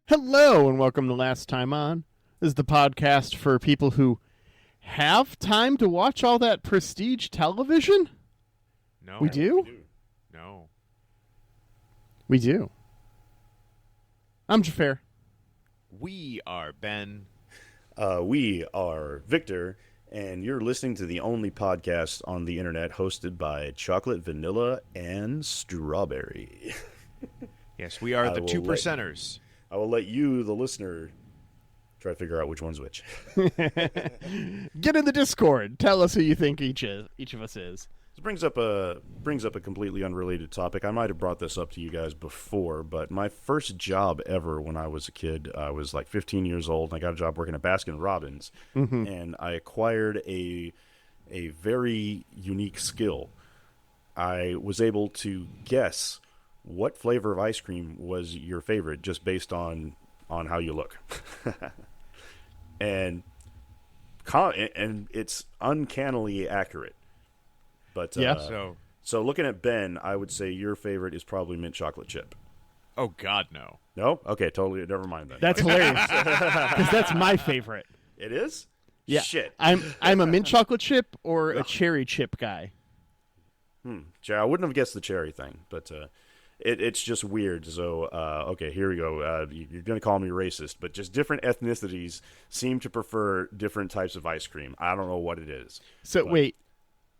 Hello and welcome to Last Time On. This is the podcast for people who have time to watch all that prestige television. No. We do? No. We do. I'm Xhafer. We are Ben. We are Victor, and you're listening to the only podcast on the internet hosted by chocolate, vanilla, and strawberry. Yes, we are the 2%ers. I will let you, the listener, try to figure out which one's which. Get in the Discord. Tell us who you think each of us is. This brings up a completely unrelated topic. I might have brought this up to you guys before, but my first job ever when I was a kid, I was like 15 years old, and I got a job working at Baskin-Robbins, and I acquired a very unique skill. I was able to guess what flavor of ice cream was your favorite just based on how you look. and it's uncannily accurate. But yeah. So looking at Ben, I would say your favorite is probably mint chocolate chip. Oh, God, no. No? Okay, totally. Never mind then. That's hilarious. Because that's my favorite. It is? Yeah. Shit. I'm a mint chocolate chip or a cherry chip guy. I wouldn't have guessed the cherry thing, but it's just weird. So, okay, here we go. You're going to call me racist, but just different ethnicities seem to prefer different types of ice cream. I don't know what it is. So, wait.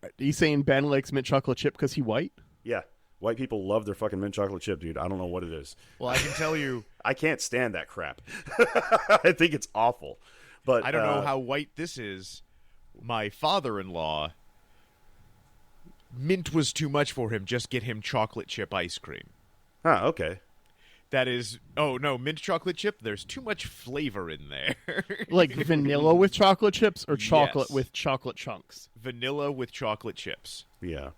Are you saying Ben likes mint chocolate chip because he's white? Yeah. White people love their fucking mint chocolate chip, dude. I don't know what it is. Well, I can tell you. I can't stand that crap. I think it's awful. But I don't know how white this is. My father-in-law, mint was too much for him. Just get him chocolate chip ice cream. Huh, okay. That is, oh no, mint chocolate chip, there's too much flavor in there. Like vanilla with chocolate chips or chocolate Yes. with chocolate chunks? Vanilla with chocolate chips. Yeah.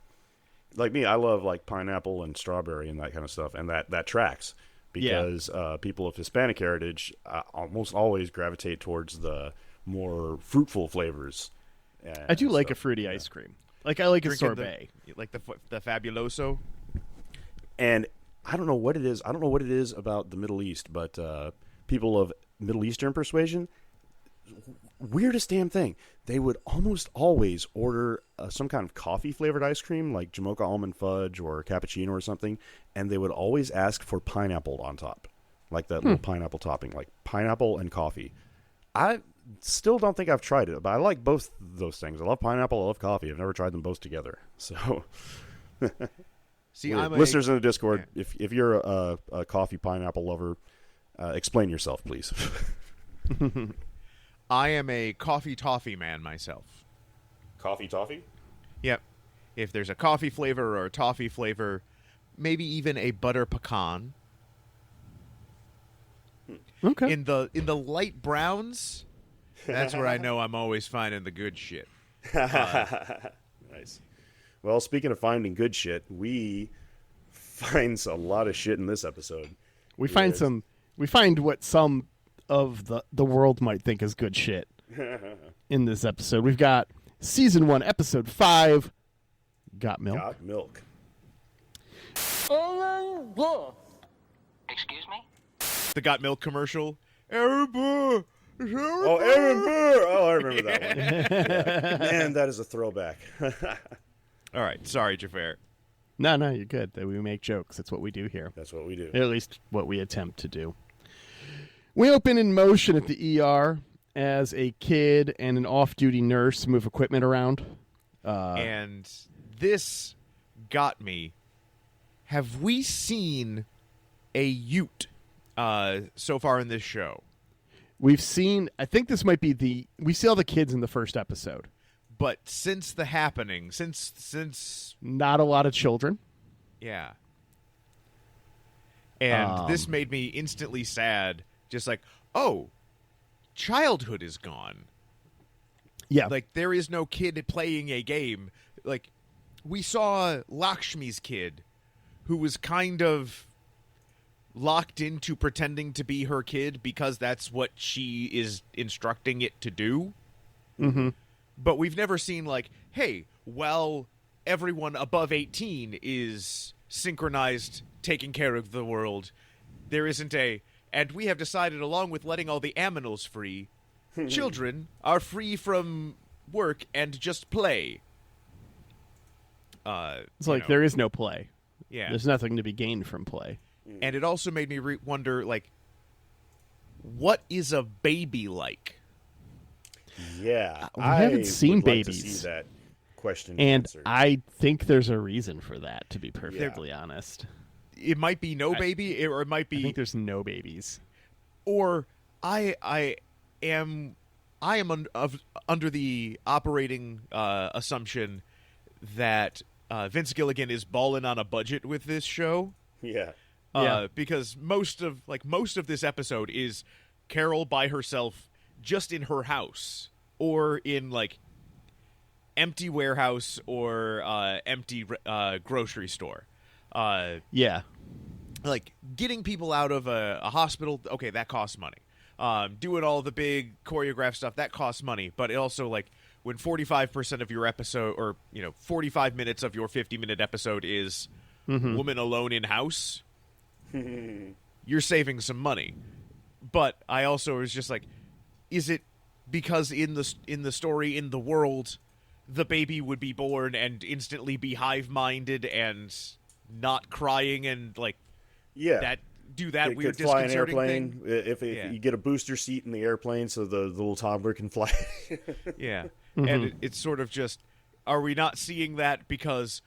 Like me, I love like pineapple and strawberry and that kind of stuff, and that tracks because people of Hispanic heritage almost always gravitate towards the more fruitful flavors. I do like a fruity ice cream. Like I like a sorbet. Like the Fabuloso. And I don't know what it is. I don't know what it is about the Middle East, but people of Middle Eastern persuasion, weirdest damn thing. They would almost always order some kind of coffee-flavored ice cream, like Jamocha almond fudge or cappuccino or something, and they would always ask for pineapple on top, like that little pineapple topping, like pineapple and coffee. I still don't think I've tried it, but I like both those things. I love pineapple, I love coffee. I've never tried them both together. So, see, listeners in the Discord, if you're a coffee pineapple lover, explain yourself, please. I am a coffee toffee man myself. Coffee toffee? Yep. If there's a coffee flavor or a toffee flavor, maybe even a butter pecan. Okay. In the light browns, that's where I know I'm always finding the good shit. Nice. Well, speaking of finding good shit, we find a lot of shit in this episode. We find what some of the world might think is good shit in this episode. We've got Season 1, Episode 5, Got Milk. Got milk. Excuse me? The Got Milk commercial. Aaron Burr! Oh, Aaron Burr! Oh, I remember that one. Yeah. Man, that is a throwback. All right, sorry, Xhafer. No, you're good. We make jokes. That's what we do here. That's what we do. At least what we attempt to do. We open in motion at the ER as a kid and an off-duty nurse move equipment around. And this got me. Have we seen a ute so far in this show? We've seen, I think this might be we see all the kids in the first episode. But since the happening, since not a lot of children. Yeah. And this made me instantly sad. Just like, oh, childhood is gone. Yeah. Like, there is no kid playing a game. Like, we saw Lakshmi's kid, who was kind of locked into pretending to be her kid because that's what she is instructing it to do. Mm-hmm. But we've never seen, like, hey, well, everyone above 18 is synchronized, taking care of the world. There isn't and we have decided, along with letting all the aminals free, children are free from work and just play. It's like there is no play. Yeah. There's nothing to be gained from play. And it also made me wonder, like, what is a baby like? Yeah, We haven't seen would like babies. to see that question And answered. I think there's a reason for that, to be perfectly honest. It might be no baby, or it might be... I think there's no babies. Or I am under the operating assumption that Vince Gilligan is balling on a budget with this show. Yeah. Because most of this episode is Carol by herself, just in her house, or in like empty warehouse or empty grocery store. Yeah. Like getting people out of a hospital. Okay, that costs money. Doing all the big choreographed stuff, that costs money. But it also, like, when 45% of your episode, or 45 minutes of your 50-minute episode is woman alone in house, you're saving some money. But I also was just like, is it because in the story, in the world, the baby would be born and instantly be hive-minded and not crying and like do that weird could fly an disconcerting airplane thing? if you get a booster seat in the airplane, so the little toddler can fly. Yeah, and it's sort of just, are we not seeing that because,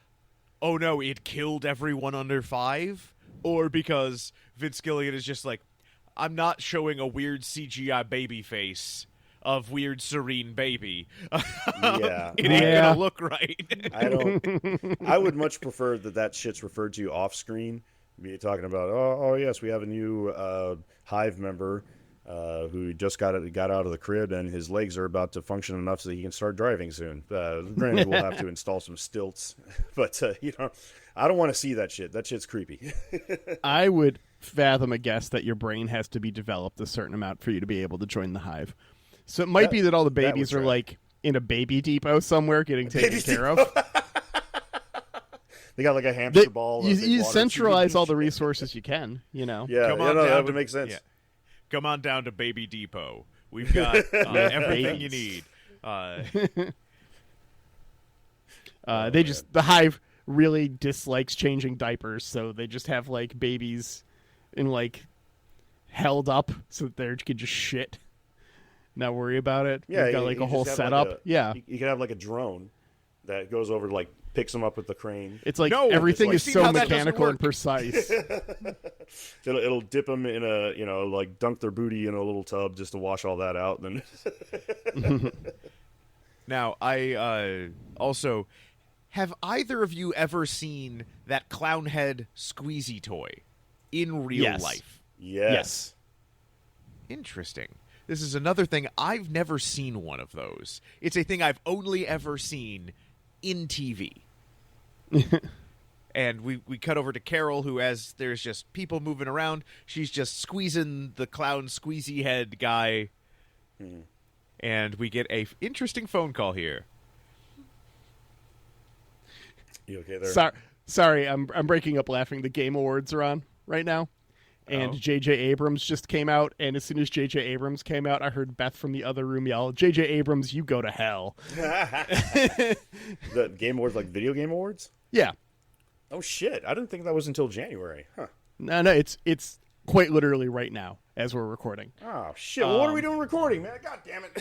oh no, it killed everyone under 5, or because Vince Gilligan is just like, I'm not showing a weird CGI baby face of weird serene baby. Yeah, it ain't gonna look right. I would much prefer that shit's referred to off screen. Be talking about, oh yes, we have a new Hive member who just got out of the crib and his legs are about to function enough so that he can start driving soon. Granted, we'll have to install some stilts, but I don't want to see that shit. That shit's creepy. I would fathom a guess that your brain has to be developed a certain amount for you to be able to join the Hive. So it might be that all the babies are like in a baby depot somewhere getting taken care of. They got like a hamster ball. You centralize all the resources you can, Yeah, that would make sense. Yeah. Come on down to Baby Depot. We've got everything you need. The Hive really dislikes changing diapers, so they just have like babies in like held up so that they can just shit. Not worry about it. Yeah, You've got like a whole setup. You could have like a drone that goes over to like picks them up with the crane. It's like No, everything it's is like, so see how that mechanical doesn't and precise. It'll dip them in a like dunk their booty in a little tub just to wash all that out. And then Now, I also, have either of you ever seen that clown head squeezy toy in real life? Yes. Interesting. This is another thing. I've never seen one of those. It's a thing I've only ever seen in TV. And we cut over to Carol, who, as there's just people moving around, she's just squeezing the clown squeezy head guy. And we get a interesting phone call here. You okay there? Sorry, I'm breaking up laughing. The Game Awards are on right now. And J.J. Abrams just came out, and as soon as J.J. Abrams came out, I heard Beth from the other room yell, "J.J. Abrams, you go to hell." The Game Awards, like video game awards? Yeah. Oh shit! I didn't think that was until January. Huh? No, it's quite literally right now as we're recording. Oh shit! Well, what are we doing recording, man? God damn it!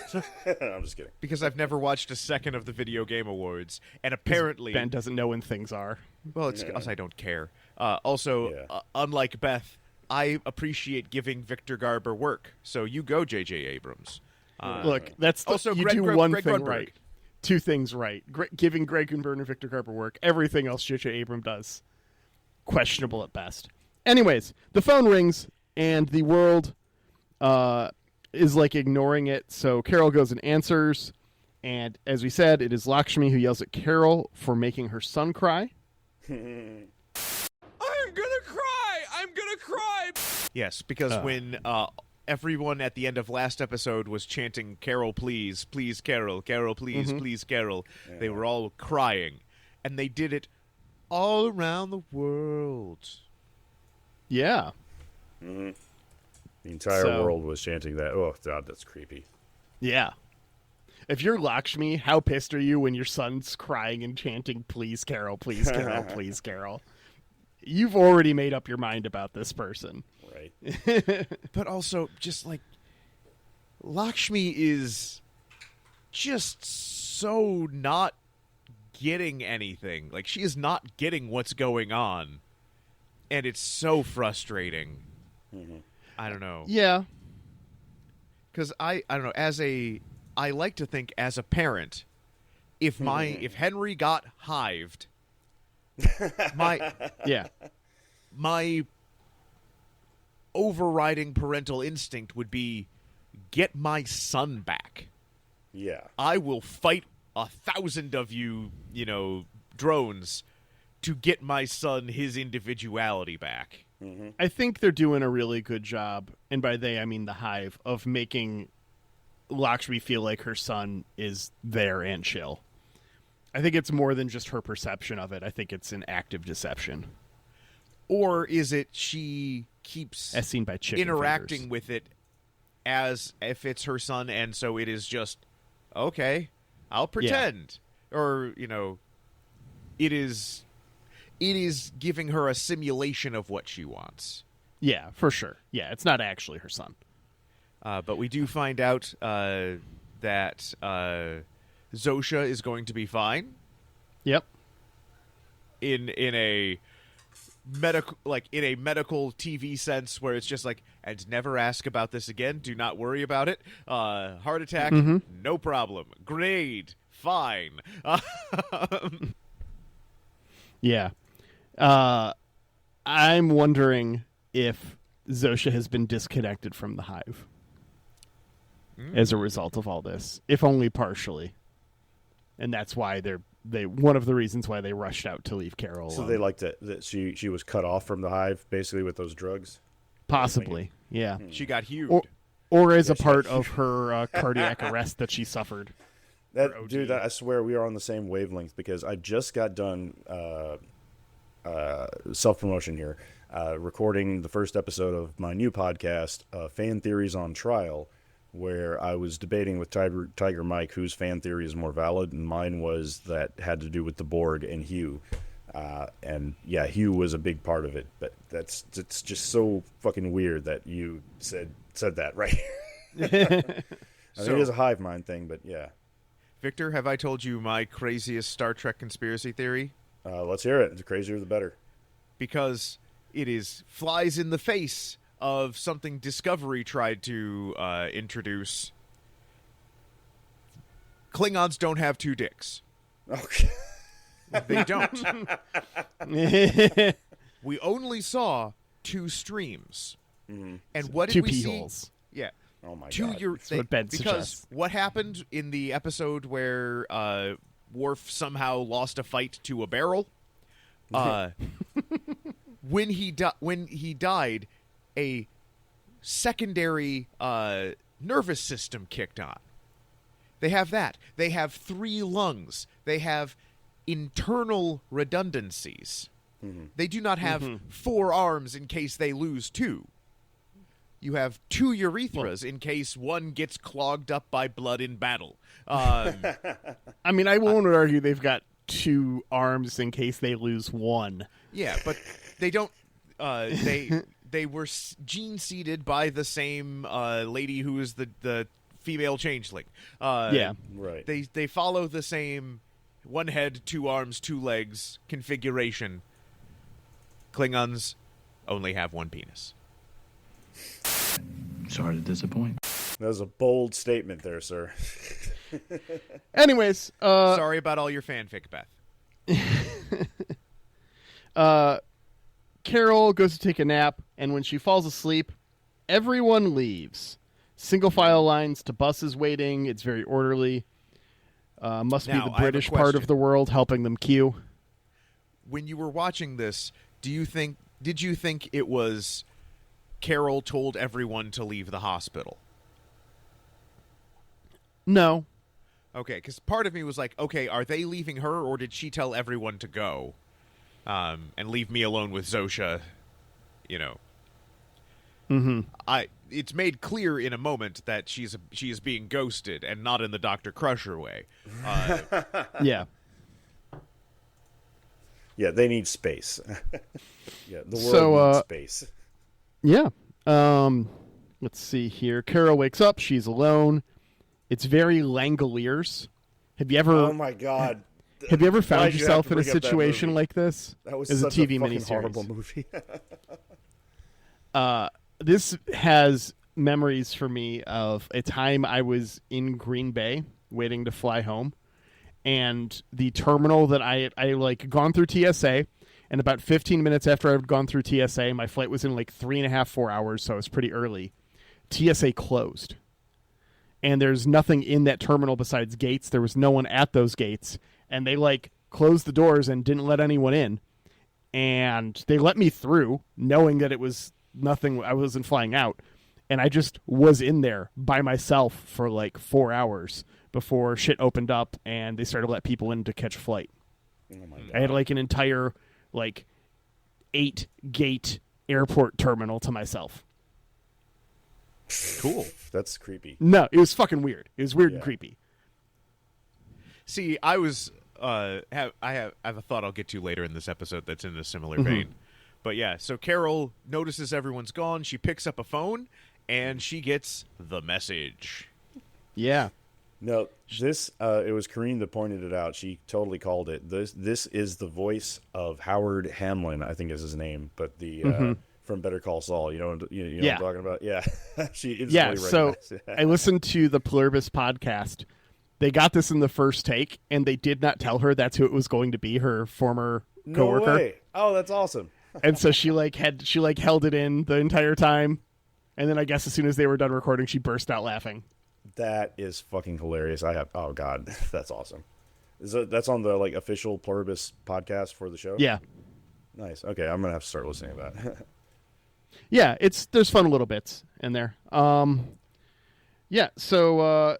I'm just kidding. Because I've never watched a second of the Video Game Awards, and apparently Ben doesn't know when things are. Well, it's because I don't care. Unlike Beth, I appreciate giving Victor Garber work. So you go, J.J. Abrams. Look, that's also you Greg do one Greg thing Grunberg. right. Two things right. Giving Greg Grunberg and Victor Garber work. Everything else J.J. Abrams does, questionable at best. Anyways, the phone rings, and the world is like ignoring it. So Carol goes and answers, And as we said, it is Lakshmi who yells at Carol for making her son cry. I'm gonna cry! I'm gonna cry! Yes, because when everyone at the end of last episode was chanting, Carol, please, please, Carol, Carol, please, please, Carol, they were all crying. And they did it all around the world. Yeah. Mm-hmm. The entire world was chanting that. Oh, God, that's creepy. Yeah. If you're Lakshmi, how pissed are you when your son's crying and chanting, please, Carol, please, Carol, please, Carol? You've already made up your mind about this person. Right. But also, just like, Lakshmi is just so not getting anything. Like, she is not getting what's going on. And it's so frustrating. Mm-hmm. I don't know. Yeah. Because I don't know, I like to think as a parent, if Henry got hived, my overriding parental instinct would be get my son back. Yeah. I will fight 1,000 of you, drones to get my son his individuality back. Mm-hmm. I think they're doing a really good job, and by they I mean the Hive, of making Lakshmi feel like her son is there and chill. I think it's more than just her perception of it. I think it's an active deception. Or is it she keeps as seen by chicken interacting fingers. with it as if it's her son, and so it is just, okay, I'll pretend. Yeah. Or, it is giving her a simulation of what she wants. Yeah, for sure. Yeah, it's not actually her son. But we do find out that Zosha is going to be fine. Yep. In a medical TV sense, where it's just like, and never ask about this again. Do not worry about it. Heart attack, no problem. Grade, fine. Yeah. I'm wondering if Zosha has been disconnected from the Hive as a result of all this, if only partially. And that's why they one of the reasons why they rushed out to leave Carol alone. So they like that she was cut off from the Hive, basically, with those drugs? Possibly, yeah. She got hued. Or as a part of her cardiac arrest that she suffered. Dude, I swear we are on the same wavelength, because I just got done self-promotion here, recording the first episode of my new podcast, Fan Theories on Trial, where I was debating with Tiger Mike whose fan theory is more valid, and mine was that had to do with the Borg and Hugh. And yeah, Hugh was a big part of it, but it's just so fucking weird that you said that right. I think it is a hive mind thing, but yeah. Victor, have I told you my craziest Star Trek conspiracy theory? Let's hear it. The crazier the better. Because it flies in the face of something Discovery tried to introduce. Klingons don't have two dicks. Okay. They don't. We only saw two streams. Mm-hmm. And what did two we see? holes. Yeah. Oh my to god. Your, what Ben because suggests. what happened in the episode where Worf somehow lost a fight to a barrel? When he died, a secondary nervous system kicked on. They have that. They have 3 lungs. They have internal redundancies. Mm-hmm. They do not have 4 arms in case they lose 2. You have 2 urethras in case one gets clogged up by blood in battle. I mean, I won't argue they've got 2 arms in case they lose 1. Yeah, but they don't. They were gene seeded by the same lady who is the female changeling. Yeah, right. They follow the same 1 head, 2 arms, 2 legs configuration. Klingons only have 1 penis. Sorry to disappoint. That was a bold statement there, sir. Anyways, Sorry about all your fanfic, Beth. Carol goes to take a nap, and when she falls asleep, everyone leaves. Single file lines to buses waiting. It's very orderly. Must Now, be I the have a British part of question. the world helping them queue. When you were watching this, did you think it was Carol told everyone to leave the hospital? No. Okay, because part of me was like, okay, are they leaving her, or did she tell everyone to go and leave me alone with Zosha? You know, it's made clear in a moment that she is being ghosted, and not in the Dr. Crusher way. Yeah. Yeah, they need space. Yeah, the world So, needs space. Yeah. Let's see here. Carol wakes up. She's alone. It's very Langoliers. Have you ever? Oh my god! Have you ever Why'd found you have yourself to in a bring up that situation movie? like this? That was as such a TV fucking miniseries. horrible movie. This has memories for me of a time I was in Green Bay waiting to fly home, and the terminal that I like gone through TSA, and about 15 minutes after I'd gone through TSA, my flight was in like 3.5-4 hours, so it was pretty early. TSA closed, and there's nothing in that terminal besides gates. There was no one at those gates, and they like closed the doors and didn't let anyone in, and they let me through knowing that it was nothing. I wasn't flying out, and I just was in there by myself for like 4 hours before shit opened up and they started to let people in to catch a flight. Oh my god! I had like an entire like 8-gate airport terminal to myself. Cool. That's creepy. No, it was fucking weird. It was weird and Yeah. creepy. See, I was I have a thought I'll get to later in this episode that's in a similar vein. But yeah, so Carol notices everyone's gone. She picks up a phone and she gets the message. Yeah. No, this it was Kareen that pointed it out. She totally called it. This is the voice of Howard Hamlin, I think is his name, but the from Better Call Saul. You know what I'm talking about? Yeah. She instantly So recognized it. I listened to the Pluribus podcast. They got this in the first take, and they did not tell her that's who it was going to be, her former No coworker. way. Oh, that's awesome. And so she held it in the entire time, and then I guess as soon as they were done recording, she burst out laughing. That is fucking hilarious. Oh god, that's awesome. That's on the like official Pluribus podcast for the show? Yeah. Nice. Okay, I'm gonna have to start listening to that. Yeah, there's fun little bits in there. Yeah, so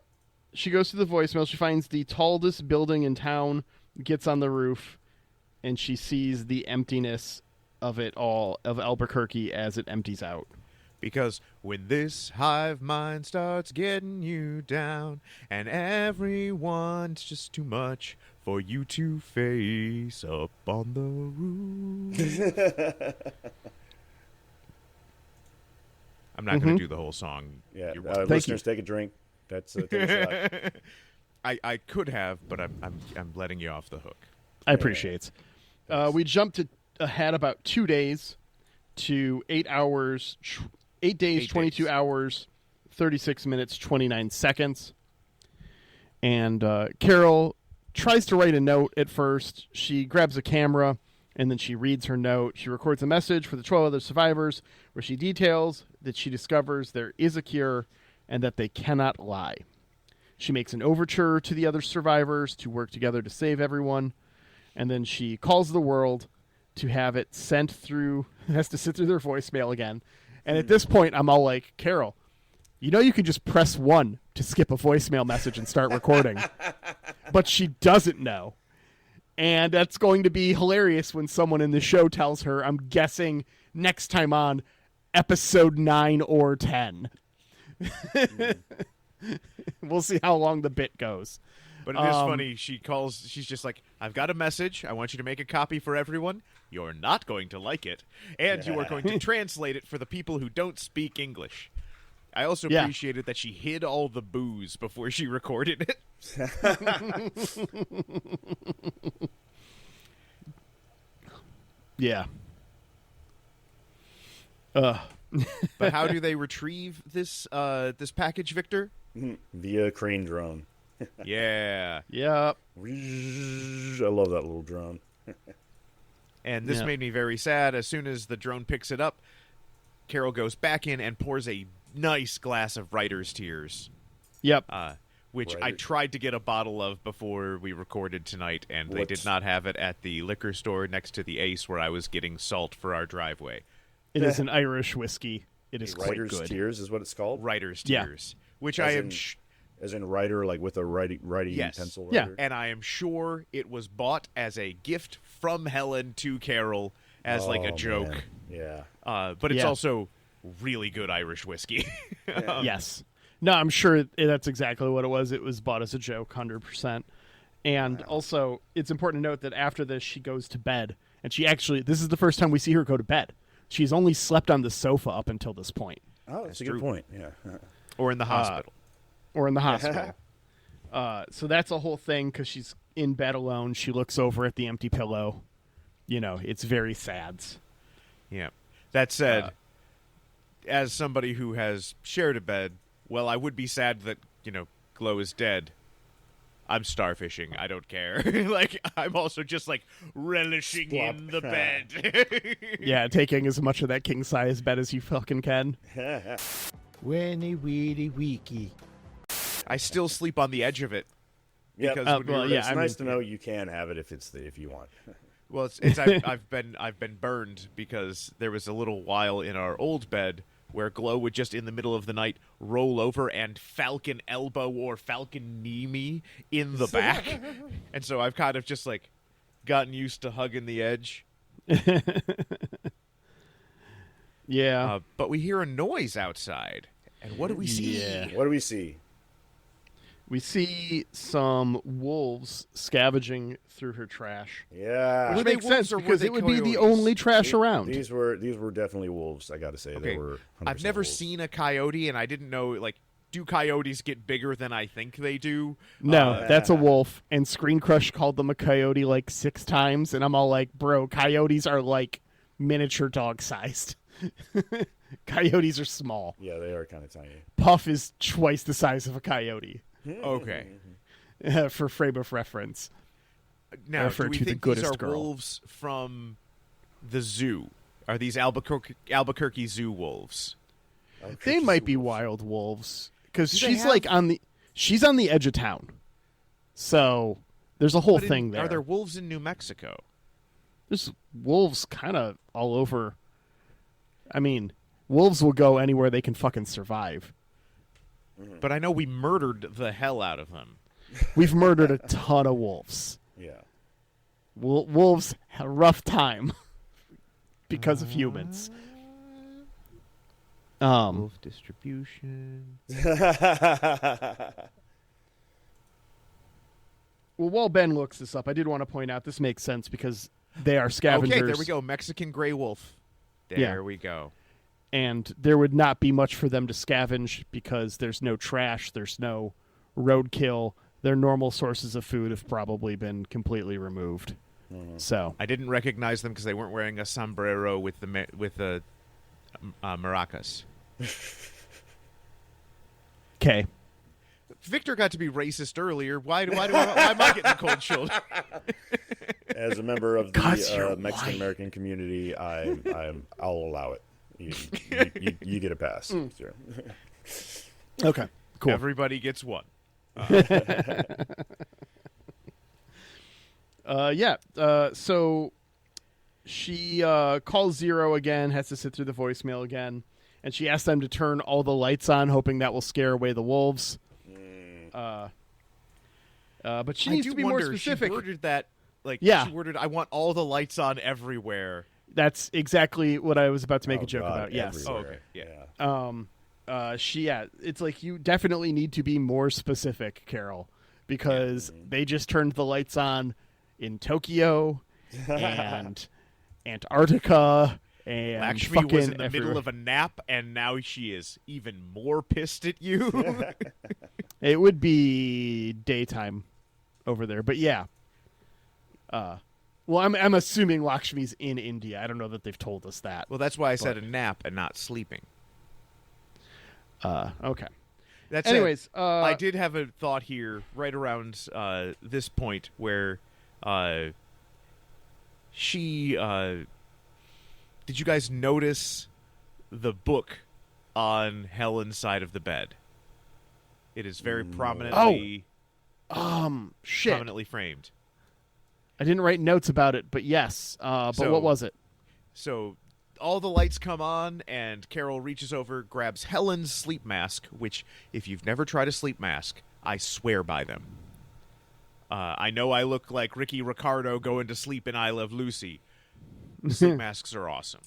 she goes to the voicemail. She finds the tallest building in town, gets on the roof, and she sees the emptiness of it all, of Albuquerque as it empties out. Because when this hive mind starts getting you down, and everyone's just too much for you to face up on the roof. I'm not going to do the whole song. Yeah, You're welcome. listeners, take a drink. That's take a shot. I could have, but I'm letting you off the hook. I appreciate it. We jumped ahead about 2 days to 8 hours, 8 days, 8 22 days. hours, 36 minutes, 29 seconds. And Carol tries to write a note at first. She grabs a camera, and then she reads her note. She records a message for the 12 other survivors where she details that she discovers there is a cure and that they cannot lie. She makes an overture to the other survivors to work together to save everyone. And then she calls the world to have it sent through, has to sit through their voicemail again. And at this point, I'm all like, Carol, you know you can just press 1 to skip a voicemail message and start recording. But she doesn't know. And that's going to be hilarious when someone in the show tells her, I'm guessing next time on episode 9 or 10. We'll see how long the bit goes. But it is funny. She's just like, I've got a message. I want you to make a copy for everyone. You're not going to like it. And you are going to translate it for the people who don't speak English. I also appreciated that she hid all the booze before she recorded it. Yeah. But how do they retrieve this this package, Victor? Via crane drone. Yeah. Yep. I love that little drone. And this Yeah. made me very sad. As soon as the drone picks it up, Carol goes back in and pours a nice glass of writer's tears. Yep. which Right. I tried to get a bottle of before we recorded tonight, and they did not have it at the liquor store next to the Ace where I was getting salt for our driveway. It is an Irish whiskey. It is quite Writer's good. Tears is what it's called. Writer's Yeah. Tears, which As I am... in- As in writer, like with a writing Yes. pencil Yeah. writer? and I am sure it was bought as a gift from Helen to Carol as like a Oh, joke. man. Yeah. But it's Yeah. also really good Irish whiskey. Yes. No, I'm sure that's exactly what it was. It was bought as a joke, 100%. And also, it's important to note that after this, she goes to bed. And this is the first time we see her go to bed. She's only slept on the sofa up until this point. Oh, that's a true. good point. Yeah. Or in the hospital. Or in the hospital. So that's a whole thing because she's in bed alone. She looks over at the empty pillow. It's very sad. Yeah. That said, as somebody who has shared a bed, well, I would be sad that, Glow is dead. I'm starfishing. I don't care. I'm also just, relishing in the bed. Yeah, taking as much of that king-size bed as you fucking can. Winnie Weedy Weeky. I still sleep on the edge of it. Yeah. Because when well, we were- yeah, It's I nice mean- to know you can have it if you want. Well, I've been burned because there was a little while in our old bed where Glow would just in the middle of the night roll over and falcon elbow or falcon knee me in the back, and so I've kind of just gotten used to hugging the edge. Yeah. But we hear a noise outside, and what do we see? Yeah. What do we see? We see some wolves scavenging through her trash. Yeah. Were Which they makes wolves sense or were because they it would be the coyotes? only trash around. These were definitely wolves. I got to say, Okay, they were. 100% I've never wolves. seen a coyote, and I didn't know do coyotes get bigger than I think they do? No, that's a wolf. And Screen Crush called them a coyote 6 times, and I'm all like, bro, coyotes are miniature dog sized. Coyotes are small. Yeah, they are kind of tiny. Puff is twice the size of a coyote. Okay. For frame of reference. Now, refer do we to the think these goodest are girl. wolves from the zoo? Are these Albuquerque zoo wolves? They might be wild wolves because Do they she's have- she's on the edge of town. So there's a whole But thing there. Are there wolves in New Mexico? There's wolves kind of all over. I mean, wolves will go anywhere they can fucking survive. But I know we murdered the hell out of them. We've murdered a ton of wolves. Yeah. Wolves had a rough time because of humans. Wolf distribution. Well, while Ben looks this up, I did want to point out this makes sense because they are scavengers. Okay, there we go. Mexican gray wolf. There Yeah. we go. And there would not be much for them to scavenge because there's no trash, there's no roadkill. Their normal sources of food have probably been completely removed. So, I didn't recognize them because they weren't wearing a sombrero with the maracas. okay. Victor got to be racist earlier. Why am I getting a cold shoulder? As a member of 'Cause the you're Mexican white. American community, I'll allow it. You get a pass. Sure. Okay. Cool. Everybody gets one. So she calls Zero again, has to sit through the voicemail again, and she asks them to turn all the lights on, hoping that will scare away the wolves. But she needs I to do be wonder, more specific. She worded that Yeah. She worded, "I want all the lights on everywhere." That's exactly what I was about to make Oh, a joke God, about. Yes. everywhere. Okay, yeah. It's like you definitely need to be more specific, Carol, because they just turned the lights on in Tokyo and Antarctica and Lakshmi fucking was in the everywhere. middle of a nap, and now she is even more pissed at you. It would be daytime over there, but yeah. Well, I'm assuming Lakshmi's in India. I don't know that they've told us that. Well, that's why I said a nap and not sleeping. Okay. That's Anyways, I did have a thought here right around this point where she did you guys notice the book on Helen's side of the bed? It is very prominently Shit. prominently framed. I didn't write notes about it, but yes. But what was it? So all the lights come on, and Carol reaches over, grabs Helen's sleep mask, which, if you've never tried a sleep mask, I swear by them. I know I look like Ricky Ricardo going to sleep in I Love Lucy. Sleep masks are awesome.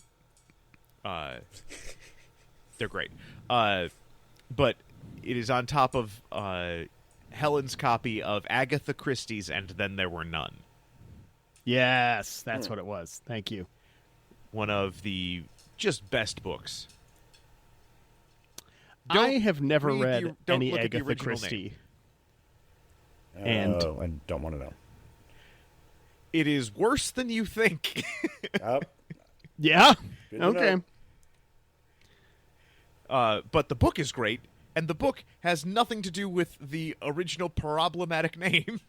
They're great. But it is on top of Helen's copy of Agatha Christie's And Then There Were None. Yes, that's what it was. Thank you. One of the just best books. I have never read don't any look at the Agatha original Christie. And don't want to know. It is worse than you think. Yeah? Good to Okay. know. But the book is great, and the book has nothing to do with the original problematic name.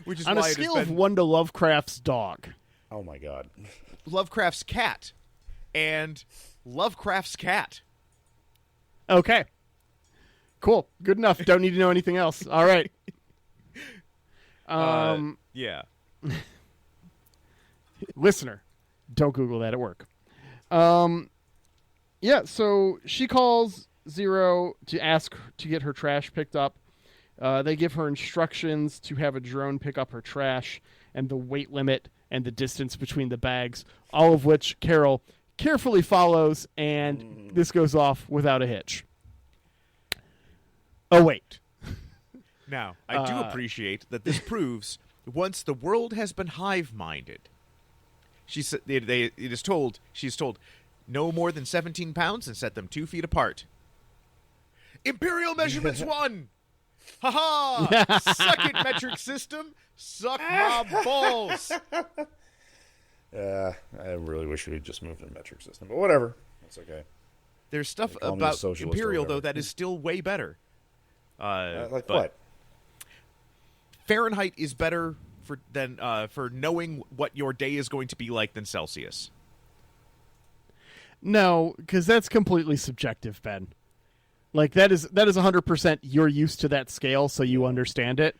Which is On why a it has scale of been 1 to Lovecraft's dog. Oh my God. Lovecraft's cat and Lovecraft's cat. Okay. Cool. Good enough. Don't need to know anything else. All right. Yeah. Listener, don't Google that at work. Yeah, so she calls Zero to ask to get her trash picked up. They give her instructions to have a drone pick up her trash and the weight limit and the distance between the bags, all of which Carol carefully follows, and this goes off without a hitch. Oh, wait. Now, I do appreciate that this proves once the world has been hive-minded. She's told no more than 17 pounds and set them 2 feet apart. Imperial measurements 1. Ha-ha! Suck it, metric system. Suck my balls. I really wish we had just moved to the metric system, but whatever. That's okay. There's stuff They call me a about socialist or Imperial, though, whatever. that is still way better. Like but what? Fahrenheit is better for knowing what your day is going to be like than Celsius. No, because that's completely subjective, Ben. Like, that is 100% you're used to that scale, so you understand it.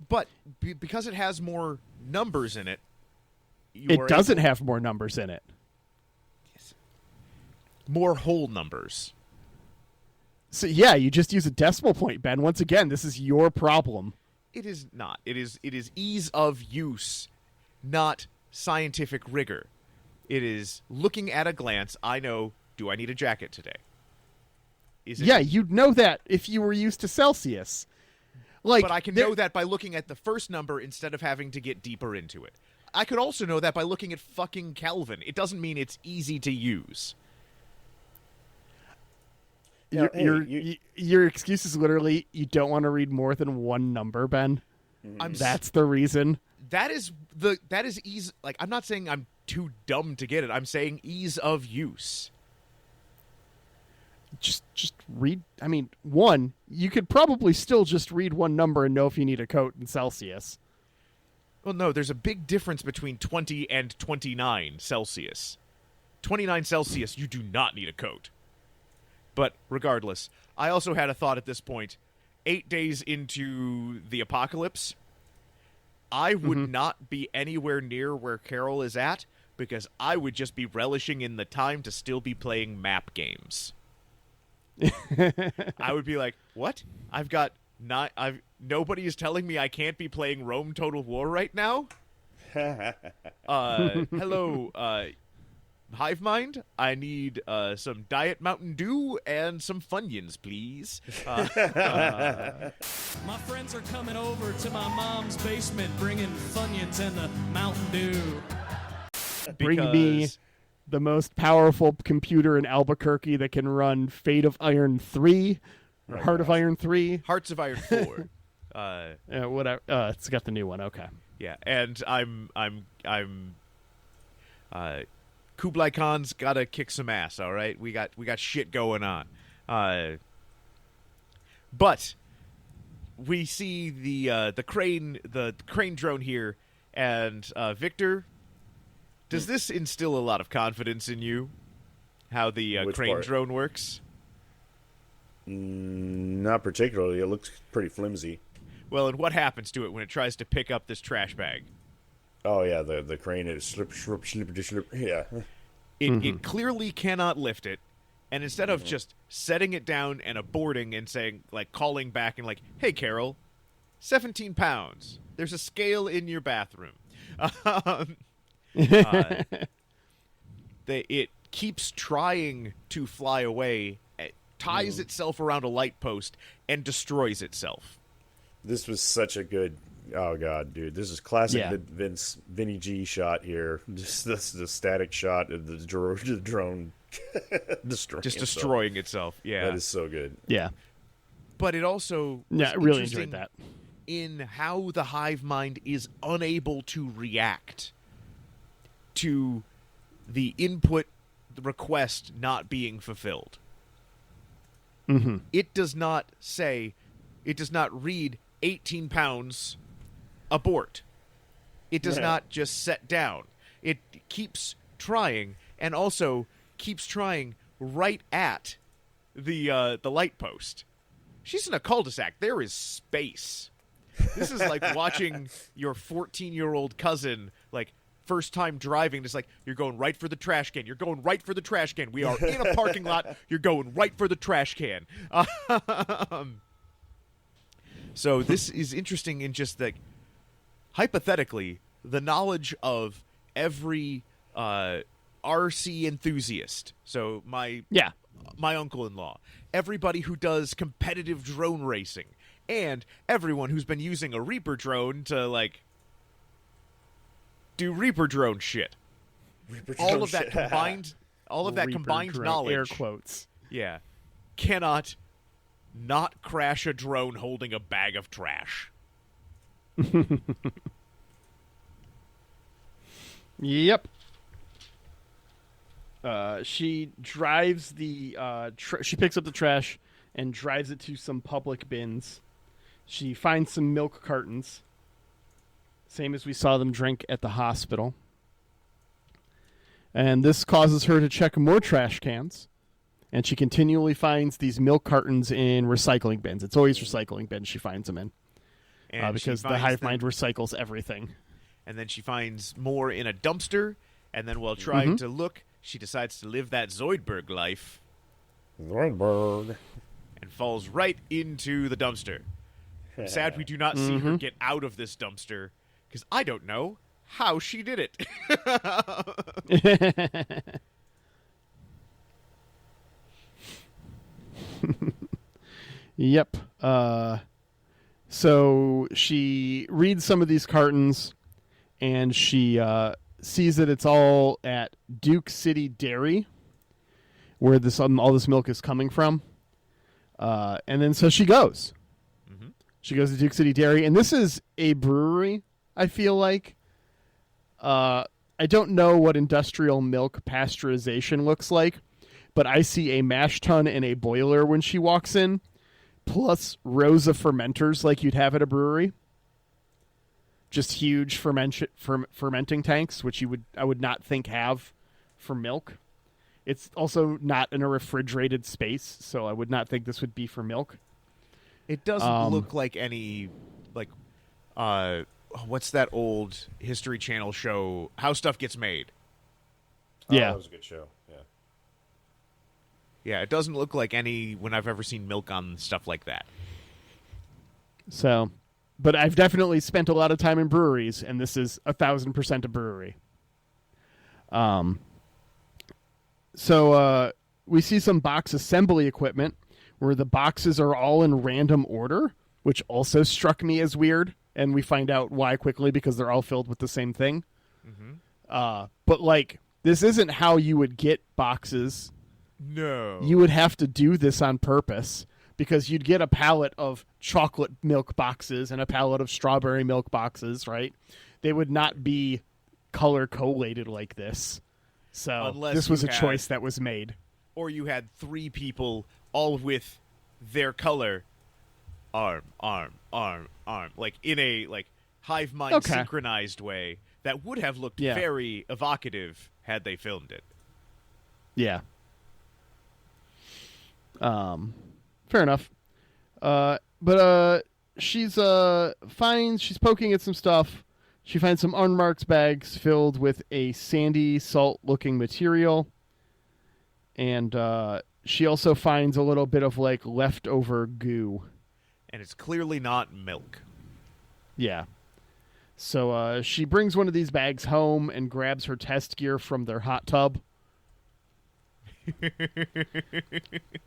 But because it has more numbers in it, It doesn't have more numbers in it. more whole numbers. So, yeah, you just use a decimal point, Ben. Once again, this is your problem. It is not. It is ease of use, not scientific rigor. It is looking at a glance. I know, do I need a jacket today? Yeah, you'd know that if you were used to Celsius. But I can know that by looking at the first number instead of having to get deeper into it. I could also know that by looking at fucking Kelvin. It doesn't mean it's easy to use. Your excuse is literally you don't want to read more than one number, Ben. That's the reason. That is ease. Like, I'm not saying I'm too dumb to get it. I'm saying ease of use. Just read. I mean, you could probably still just read one number and know if you need a coat in Celsius. Well, no, there's a big difference between 20 and 29 Celsius. 29 Celsius, you do not need a coat. But regardless, I also had a thought at this point. 8 days into the apocalypse, I would not be anywhere near where Carol is at because I would just be relishing in the time to still be playing map games. I would be like, what? Nobody is telling me I can't be playing Rome Total War right now? Hello, Hive Mind? I need some Diet Mountain Dew and some Funyuns, please. My friends are coming over to my mom's basement bringing Funyuns and the Mountain Dew. Bring me the most powerful computer in Albuquerque that can run Fate of Iron 3, or Heart of Iron 3. Hearts of Iron 4. Whatever. It's got the new one. Okay. Yeah, and I'm Kublai Khan's gotta kick some ass. All right, we got shit going on. But we see the crane drone here, and Victor. Does this instill a lot of confidence in you? How the Which crane part? drone works? Not particularly. It looks pretty flimsy. Well, and what happens to it when it tries to pick up this trash bag? Oh yeah, the crane is slip. Yeah. It clearly cannot lift it, and instead of just setting it down and aborting and saying, like, calling back and like, hey, Carol, 17 pounds. There's a scale in your bathroom. It keeps trying to fly away, it ties itself around a light post, and destroys itself. This was such a good. Oh god, dude! This is classic Yeah. Vinny G shot here. Just the static shot of the drone destroying Just itself. destroying itself. Yeah. That is so good. Yeah. But it also was Yeah, I really interesting enjoyed that. in how the hive mind is unable to react to the input request not being fulfilled. Mm-hmm. It does not read 18 pounds abort. It does not just set down. It keeps trying, and also keeps trying right at the light post. She's in a cul-de-sac. There is space. This is like watching your 14-year-old cousin, like, first time driving. It's like, you're going right for the trash can. You're going right for the trash can. We are in a parking lot. You're going right for the trash can. So this is interesting in just like, hypothetically, the knowledge of every RC enthusiast. So my uncle-in-law, everybody who does competitive drone racing, and everyone who's been using a Reaper drone to, like, do Reaper drone shit. All of that combined Drone, knowledge, air quotes. yeah, cannot not crash a drone holding a bag of trash. Yep. She drives the she picks up the trash and drives it to some public bins. She finds some milk cartons, same as we saw them drink at the hospital. And this causes her to check more trash cans, and she continually finds these milk cartons in recycling bins. It's always recycling bins she finds them in, And because she the finds hive them- mind recycles everything. And then she finds more in a dumpster, and then while trying to look, she decides to live that Zoidberg life Zoidberg. and falls right into the dumpster. I'm sad we do not see her get out of this dumpster, because I don't know how she did it. Yep. So she reads some of these cartons, and she sees that it's all at Duke City Dairy, where this all this milk is coming from. And then so she goes. She goes to Duke City Dairy, and this is a brewery, I feel like. I don't know what industrial milk pasteurization looks like, but I see a mash tun and a boiler when she walks in, plus rows of fermenters like you'd have at a brewery. Just huge fermenting tanks, which I would not think have for milk. It's also not in a refrigerated space, so I would not think this would be for milk. It doesn't look like any, like, what's that old History Channel show, How Stuff Gets Made? Oh, Yeah. that was a good show. Yeah. Yeah, it doesn't look like any when I've ever seen milk on stuff like that. So, but I've definitely spent a lot of time in breweries, and this is 1,000% a brewery. So we see some box assembly equipment where the boxes are all in random order, which also struck me as weird, and we find out why quickly because they're all filled with the same thing. But like, this isn't how you would get boxes. No. You would have to do this on purpose, because you'd get a pallet of chocolate milk boxes and a pallet of strawberry milk boxes, right? They would not be color collated like this. So Unless this was you a had- choice that was made. Or you had three people all with their color arm, like in a like hive mind synchronized way that would have looked very evocative had they filmed it. Yeah. Fair enough. She's she's poking at some stuff. She finds some unmarked bags filled with a sandy salt-looking material. And she also finds a little bit of like leftover goo. And it's clearly not milk. Yeah. So she brings one of these bags home and grabs her test gear from their hot tub.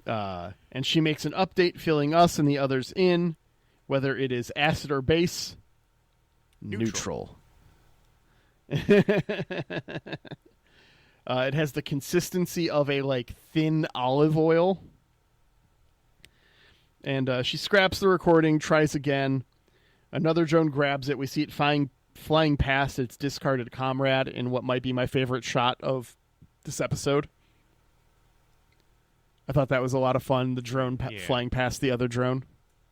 And she makes an update filling us and the others in, whether it is acid or base. Neutral. It has the consistency of a like thin olive oil. And she scraps the recording, tries again. Another drone grabs it. We see it flying past its discarded comrade in what might be my favorite shot of this episode. I thought that was a lot of fun, the drone flying past the other drone.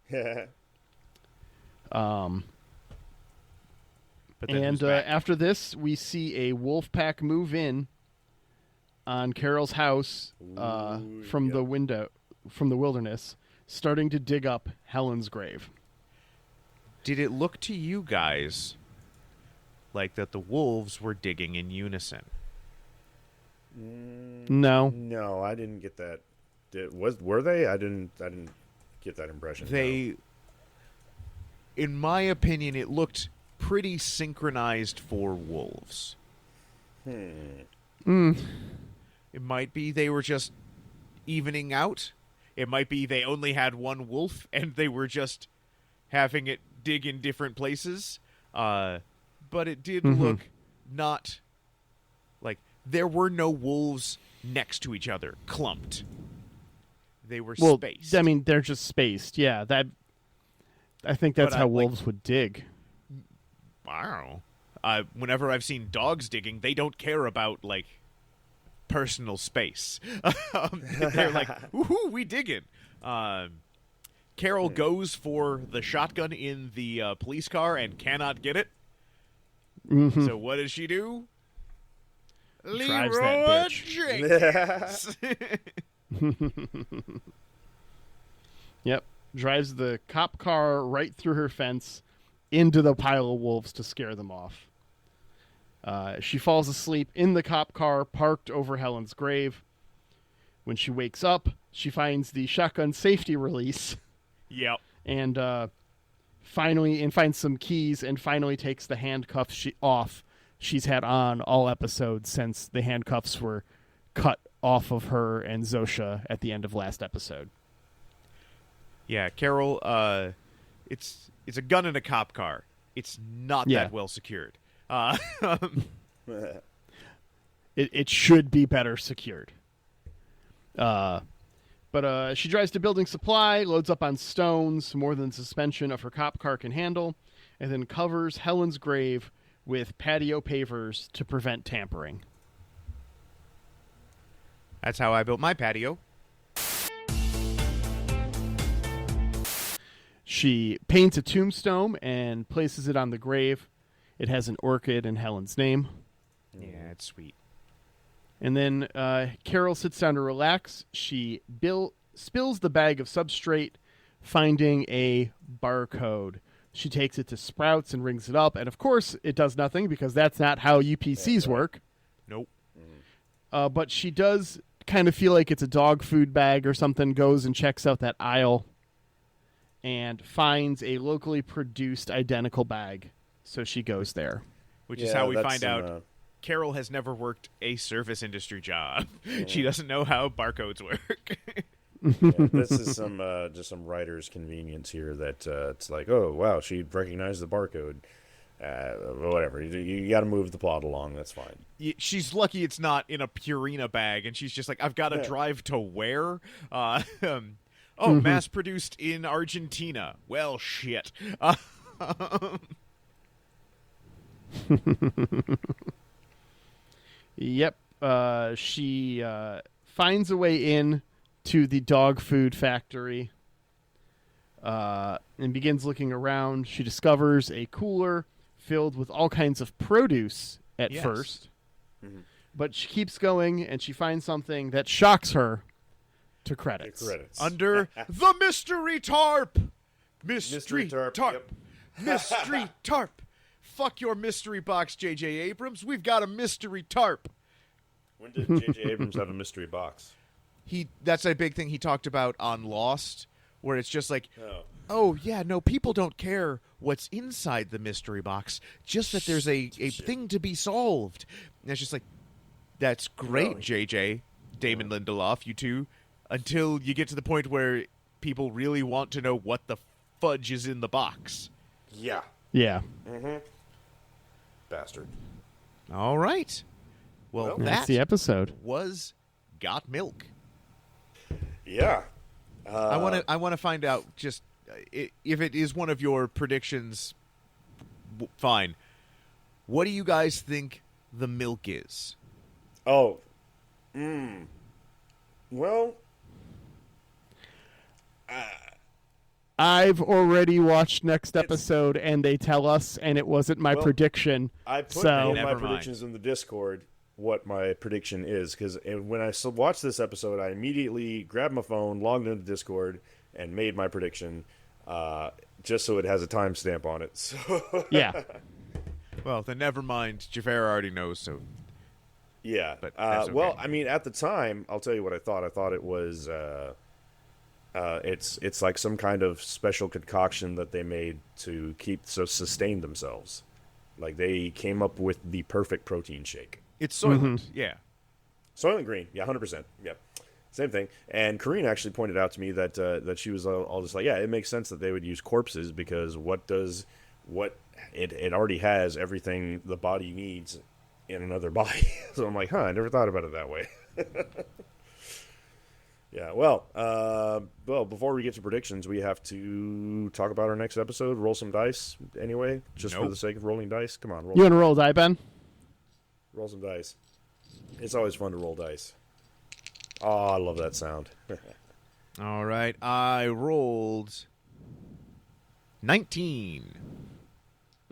And after this, we see a wolf pack move in on Carol's house from the window, from the wilderness, starting to dig up Helen's grave. Did it look to you guys like that the wolves were digging in unison? No. No, I didn't get that. Were they? I didn't get that impression. They, in my opinion, it looked pretty synchronized for wolves. It might be they were just evening out. It might be they only had one wolf and they were just having it dig in different places. But it did look not like there were no wolves next to each other, clumped. They were spaced. I mean, they're just spaced. Yeah, I think that's how wolves would dig. I don't know. Whenever I've seen dogs digging, they don't care about, like, personal space. They're like, woohoo, we digging. Carol goes for the shotgun in the police car and cannot get it. So what does she do? Drives that Jenkins. Yep. Drives the cop car right through her fence into the pile of wolves to scare them off. She falls asleep in the cop car parked over Helen's grave. When she wakes up, she finds the shotgun safety release. Yep. And finds some keys and finally takes the handcuffs off she's had on all episodes since the handcuffs were cut off of her and Zosha at the end of last episode. Yeah, Carol, it's a gun in a cop car. It's not that well secured. It should be better secured. But she drives to building supply, loads up on stones, more than suspension of her cop car can handle, and then covers Helen's grave with patio pavers to prevent tampering. That's how I built my patio. She paints a tombstone and places it on the grave. It has an orchid and Helen's name. Yeah, it's sweet. And then Carol sits down to relax. She spills the bag of substrate, finding a barcode. She takes it to Sprouts and rings it up. And, of course, it does nothing because that's not how UPCs work. Nope. But she does kind of feel like it's a dog food bag or something, goes and checks out that aisle and finds a locally produced identical bag. So she goes there. Which is how we find out Carol has never worked a service industry job. She doesn't know how barcodes work. This is just some writer's convenience here that it's like, oh, wow, she recognized the barcode. Whatever. You got to move the plot along. That's fine. She's lucky it's not in a Purina bag, and she's just like, I've got to drive to where? Mass-produced in Argentina. Well, shit. Yep. She finds a way in to the dog food factory and begins looking around. She discovers a cooler filled with all kinds of produce at first. But she keeps going, and she finds something that shocks her. to credits. Under the mystery tarp. Mystery tarp. Yep. Mystery tarp. Fuck your mystery box, J.J. Abrams. We've got a mystery tarp. When did J.J. Abrams have a mystery box? That's a big thing he talked about on Lost, where it's just like, oh yeah, no, people don't care what's inside the mystery box, just that there's a thing to be solved. And it's just like, that's great, JJ, Damon Lindelof, you two, until you get to the point where people really want to know what the fudge is in the box. Yeah. Yeah. Mm-hmm. Bastard. All right. Well, That's the episode. was Got Milk. Yeah. I want to find out just if it is one of your predictions. Fine. What do you guys think the milk is? Oh. Well. I've already watched next episode, and they tell us, and it wasn't my prediction. I put so in my predictions in the Discord what my prediction is, because when I watched this episode, I immediately grabbed my phone, logged into Discord, and made my prediction, just so it has a timestamp on it. So yeah. Well, then never mind. Xhafer already knows, so... Yeah. But that's okay. Well, I mean, at the time, I'll tell you what I thought. I thought it was... it's like some kind of special concoction that they made to sustain themselves. Like, they came up with the perfect protein shake. It's Soylent, yeah. Soylent Green, yeah, 100%. Yep. Same thing. And Corrine actually pointed out to me that she was all just like, yeah, it makes sense that they would use corpses, because it already has everything the body needs in another body. So I'm like, I never thought about it that way. Yeah, well, before we get to predictions, we have to talk about our next episode, roll some dice anyway, just for the sake of rolling dice. Come on, roll. You want to roll die, Ben? Roll some dice. It's always fun to roll dice. Oh, I love that sound. All right, I rolled 19.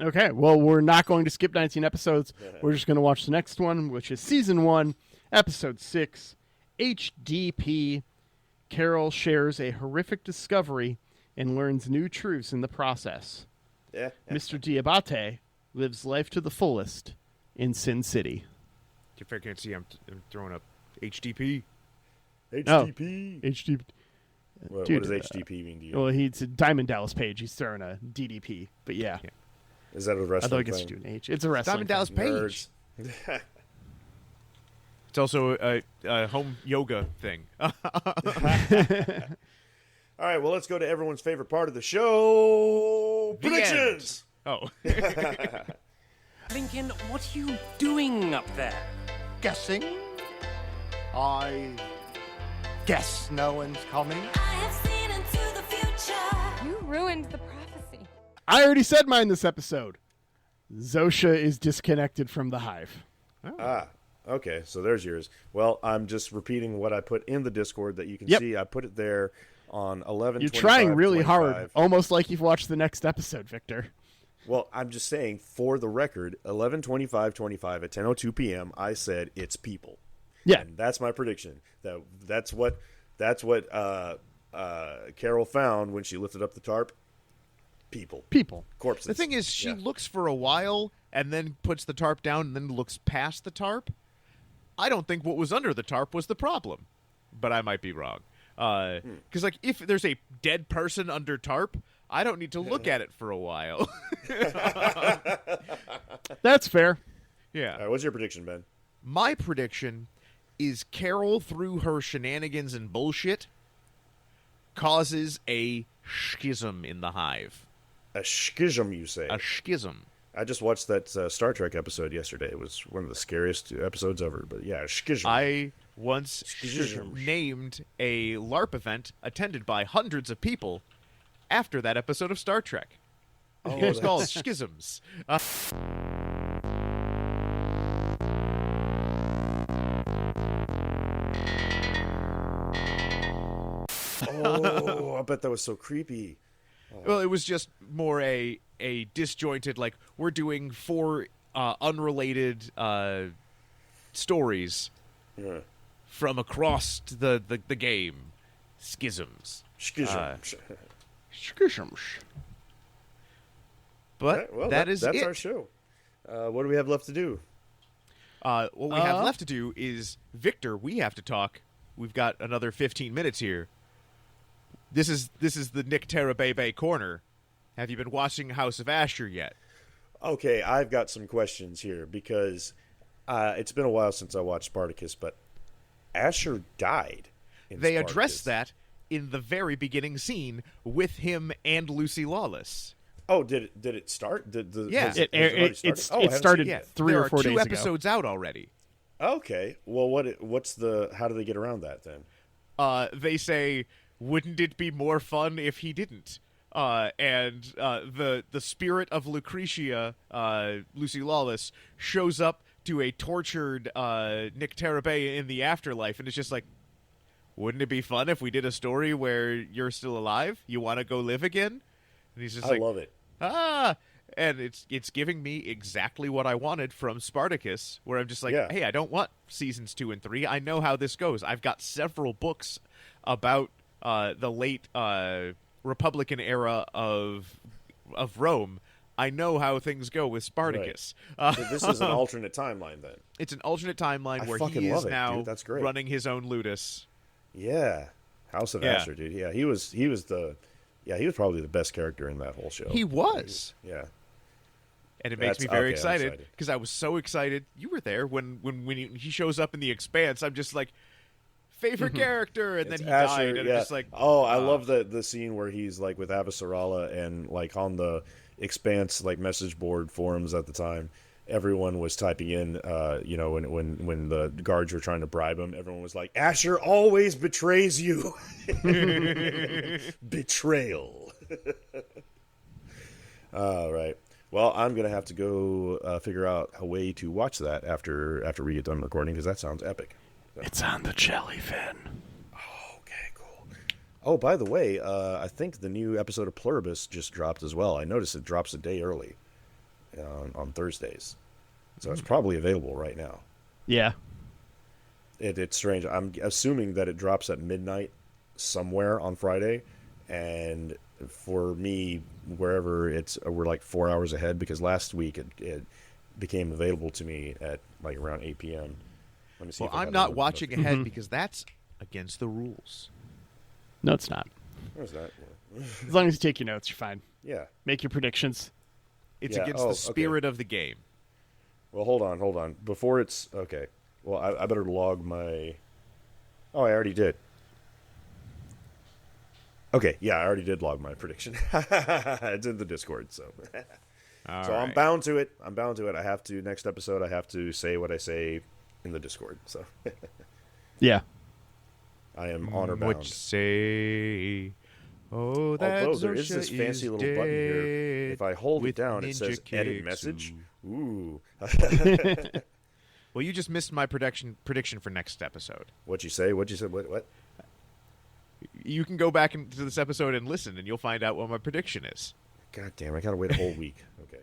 Okay, well, we're not going to skip 19 episodes. We're just going to watch the next one, which is Season 1, Episode 6, HDP. Carol shares a horrific discovery and learns new truths in the process. Yeah. Mr. Diabate lives life to the fullest in Sin City. If I can't see, I'm throwing up HDP. HDP. HDP. What Dude, does HDP mean to you? Well, he's a Diamond Dallas Page. He's throwing a DDP. But yeah. Is that a wrestling I thought I guess thing? you do an H. It's a wrestling Diamond Dallas Nerds. Page. It's also a home yoga thing. All right, well, let's go to everyone's favorite part of the show. The Predictions! Oh. Lincoln, what are you doing up there? Guessing? I guess no one's coming. I have seen into the future. You ruined the prophecy. I already said mine this episode. Zosha is disconnected from the hive. Okay, so there's yours. Well, I'm just repeating what I put in the Discord that you can see. I put it there on 11. You're trying really hard, almost like you've watched the next episode, Victor. Well, I'm just saying, for the record, 11/25/25 at 10:02 p.m. I said it's people. Yeah, and that's my prediction. That's what Carol found when she lifted up the tarp. People, corpses. The thing is, she looks for a while and then puts the tarp down and then looks past the tarp. I don't think what was under the tarp was the problem, but I might be wrong. Because like, if there's a dead person under tarp, I don't need to look at it for a while. That's fair. Yeah. All right, what's your prediction, Ben? My prediction is Carol, through her shenanigans and bullshit, causes a schism in the hive. A schism, you say? A schism. I just watched that Star Trek episode yesterday. It was one of the scariest episodes ever. But yeah, schism. I once named a LARP event attended by hundreds of people after that episode of Star Trek. It was called Schisms. Oh, I bet that was so creepy. Well, it was just more a disjointed, like, we're doing 4 unrelated stories from across the game. schisms. Schisms. Schisms. But All right, well, that's it. our show. What do we have left to do? What we have left to do is, Victor, we have to talk. We've got another 15 minutes here. This is the Nick Terabebe corner. Have you been watching House of Asher yet? Okay, I've got some questions here because it's been a while since I watched Spartacus, but Asher died. They addressed that in the very beginning scene with him and Lucy Lawless. Oh, did it start? Yeah. It started 3 or 4 days ago. There are 2 episodes out already. Okay. Well, how do they get around that then? They say, wouldn't it be more fun if he didn't? And the spirit of Lucretia, Lucy Lawless, shows up to a tortured Nick Terabea in the afterlife, and it's just like, wouldn't it be fun if we did a story where you're still alive? You want to go live again? And he's just I love it. And it's giving me exactly what I wanted from Spartacus, where I'm just like, hey, I don't want seasons 2 and 3. I know how this goes. I've got several books about the late Republican era of Rome. I know how things go with Spartacus. Right. So this is an alternate timeline then. It's an alternate timeline where he is now running his own ludus. Yeah, House of Asher, dude. Yeah, he was probably the best character in that whole show. He was. Yeah. And it makes me very excited because I was so excited. You were there when he shows up in The Expanse. I'm just like, favorite character, and then he Asher, died, and I'm just like, I love the scene where he's like with Avasarala and like on the Expanse like message board forums at the time. Everyone was typing in, when the guards were trying to bribe him, everyone was like, Asher always betrays you. Betrayal. All right. Well, I'm going to have to go figure out a way to watch that after we get done recording, because that sounds epic. So. It's on the jellyfin. Oh, okay, cool. Oh, by the way, I think the new episode of Pluribus just dropped as well. I noticed it drops a day early. On Thursdays, so it's probably available right now. Yeah, it's strange. I'm assuming that it drops at midnight somewhere on Friday, and for me, wherever we're like 4 hours ahead, because last week it became available to me at like around 8 p.m. Let me see. Well, I'm not watching ahead because that's against the rules. No, it's not. Where's that? As long as you take your notes, you're fine. Yeah. Make your predictions. It's against the spirit of the game. Well, hold on. Before it's... Okay. Well, I better log my... Oh, I already did. Okay, yeah, I already did log my prediction. It's in the Discord, so... I'm bound to it. I have to... Next episode, I have to say what I say in the Discord, so... Yeah. I am honor bound. What you say... Oh, that although there is this fancy little button here. If I hold it down, it says edit message. Ooh. Well, you just missed my prediction for next episode. What'd you say? What? You can go back into this episode and listen, and you'll find out what my prediction is. God damn, I gotta wait a whole week. Okay.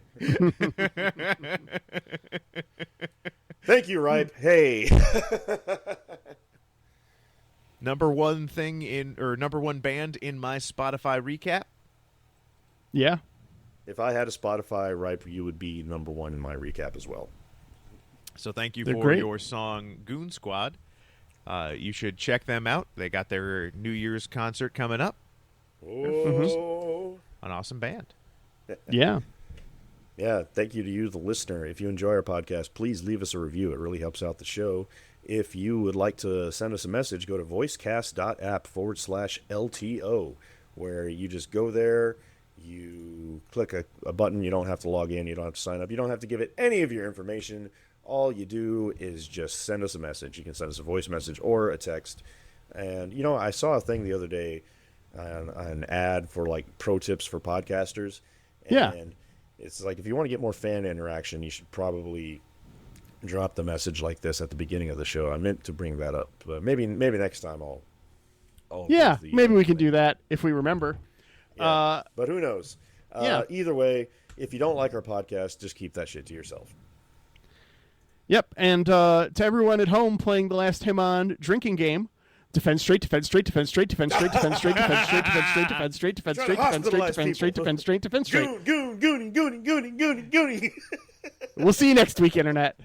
Thank you, Ripe. Hey. Number one band in my Spotify recap? Yeah. If I had a Spotify, Ripe, you would be number one in my recap as well. So thank you They're for great. your song Goon Squad. You should check them out. They got their New Year's concert coming up. Oh. An awesome band. Yeah. Yeah, thank you to you, the listener. If you enjoy our podcast, please leave us a review. It really helps out the show. If you would like to send us a message, go to voicecast.app/LTO, where you just go there, you click a button. You don't have to log in. You don't have to sign up. You don't have to give it any of your information. All you do is just send us a message. You can send us a voice message or a text. And, I saw a thing the other day, an ad for, like, pro tips for podcasters. And it's like, if you want to get more fan interaction, you should probably drop the message like this at the beginning of the show. I meant to bring that up, but maybe next time I'll maybe we can do that if we remember. Yeah, but who knows? Yeah. Either way, if you don't like our podcast, just keep that shit to yourself. Yep, and to everyone at home playing the Last Him On drinking game, Defend straight, defend straight, defend straight, defend straight, defend straight, defend straight, defend straight, defend straight, defend straight, defend straight, defend straight, defend straight, defend straight. Goony. We'll see you next week, Internet.